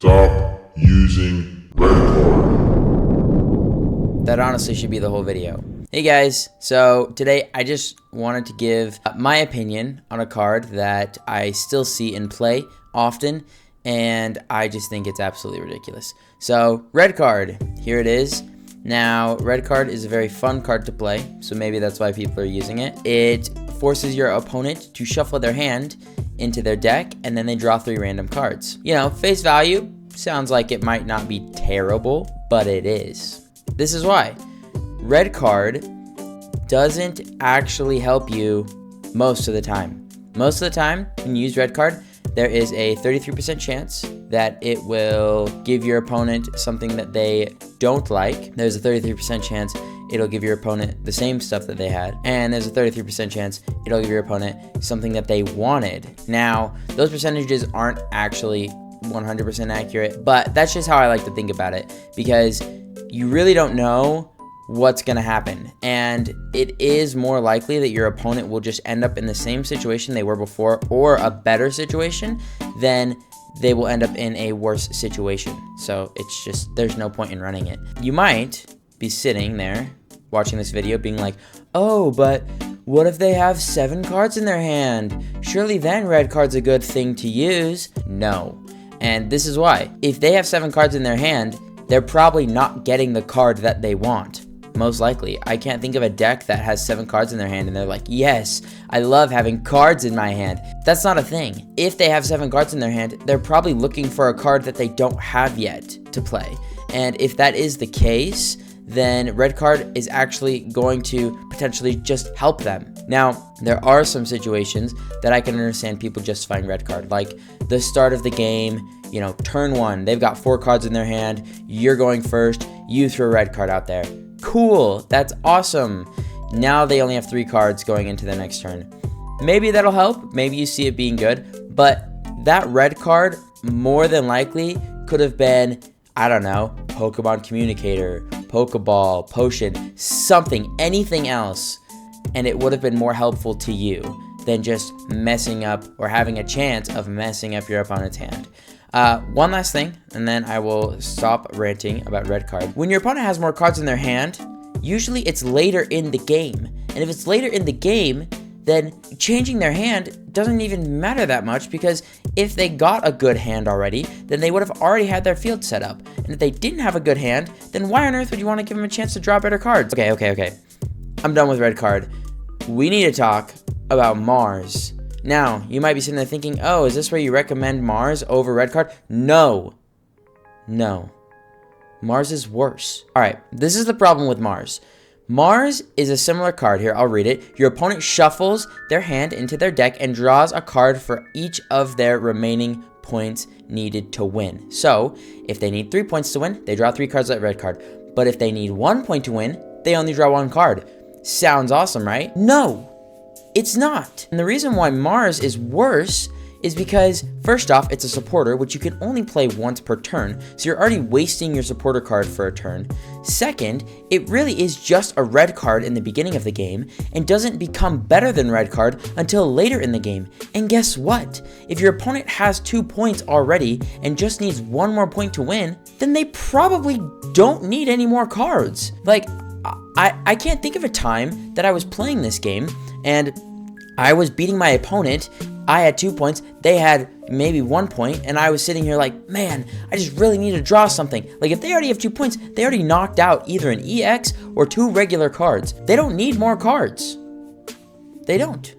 Stop using red card. That honestly should be the whole video. Hey guys, so today I just wanted to give my opinion on a card that I still see in play often, and I just think it's absolutely ridiculous. So, red card, here it is. Now, red card is a very fun card to play, so maybe that's why people are using it. It forces your opponent to shuffle their hand into their deck, and then they draw 3 random cards. You know, face value, sounds like it might not be terrible, but it is. This is why. Red card doesn't actually help you most of the time. Most of the time, when you use red card, there is a 33% chance that it will give your opponent something that they don't like. There's a 33% chance it'll give your opponent the same stuff that they had. And there's a 33% chance it'll give your opponent something that they wanted. Now, those percentages aren't actually 100% accurate, but that's just how I like to think about it, because you really don't know what's going to happen, and it is more likely that your opponent will just end up in the same situation they were before, or a better situation, than they will end up in a worse situation. So it's just, there's no point in running it. You might be sitting there watching this video being like, oh, but what if they have 7 cards in their hand? Surely then red card's a good thing to use. No. And this is why. If they have 7 cards in their hand, they're probably not getting the card that they want. Most likely. I can't think of a deck that has 7 cards in their hand and they're like, yes, I love having cards in my hand. That's not a thing. If they have 7 cards in their hand, they're probably looking for a card that they don't have yet to play. And if that is the case, then red card is actually going to potentially just help them. Now, there are some situations that I can understand people justifying red card, like the start of the game, you know, turn 1, they've got 4 cards in their hand, you're going first, you throw a red card out there. Cool, that's awesome. Now they only have 3 cards going into the next turn. Maybe that'll help, maybe you see it being good, but that red card more than likely could have been, I don't know, Pokemon Communicator, Pokeball, Potion, something, anything else, and it would have been more helpful to you than just messing up or having a chance of messing up your opponent's hand. One last thing, and then I will stop ranting about red card. When your opponent has more cards in their hand, usually it's later in the game. And if it's later in the game, then changing their hand doesn't even matter that much, because if they got a good hand already, then they would have already had their field set up. And if they didn't have a good hand, then why on earth would you want to give them a chance to draw better cards? Okay. I'm done with red card. We need to talk about Mars. Now, you might be sitting there thinking, oh, is this where you recommend Mars over red card? No. Mars is worse. All right, this is the problem with Mars. Mars is a similar card. Here, I'll read it. Your opponent shuffles their hand into their deck and draws a card for each of their remaining points needed to win. So, if they need 3 points to win, they draw 3 cards like red card. But if they need 1 point to win, they only draw 1 card. Sounds awesome, right? No. It's not. And the reason why Mars is worse is because, first off, it's a supporter, which you can only play once per turn, so you're already wasting your supporter card for a turn. Second, it really is just a red card in the beginning of the game, and doesn't become better than red card until later in the game. And guess what? If your opponent has 2 points already, and just needs 1 more point to win, then they probably don't need any more cards. Like, I can't think of a time that I was playing this game and I was beating my opponent. I had 2 points, they had maybe 1 point, and I was sitting here like, man, I just really need to draw something. Like, if they already have 2 points, they already knocked out either an EX or 2 regular cards. They don't need more cards. They don't.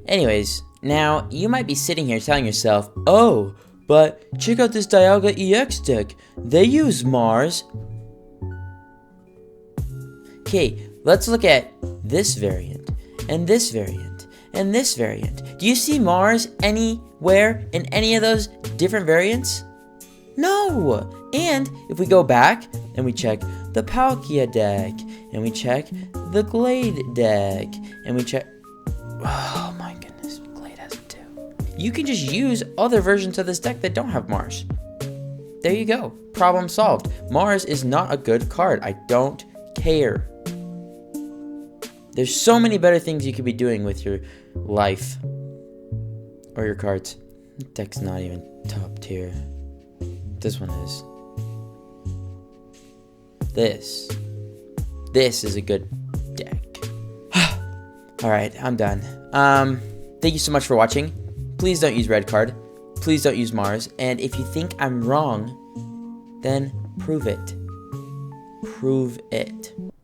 Anyways, now you might be sitting here telling yourself, oh, but check out this Dialga EX deck. They use Mars. Okay, let's look at this variant, and this variant, and this variant. Do you see Mars anywhere in any of those different variants? No! And if we go back and we check the Palkia deck, and we check the Glade deck, and we check... Oh my goodness, Glade has it too. You can just use other versions of this deck that don't have Mars. There you go. Problem solved. Mars is not a good card. I don't care. There's so many better things you could be doing with your life. Or your cards. The deck's not even top tier. This one is. This is a good deck. Alright, I'm done. Thank you so much for watching. Please don't use red card. Please don't use Mars. And if you think I'm wrong, then prove it. Prove it.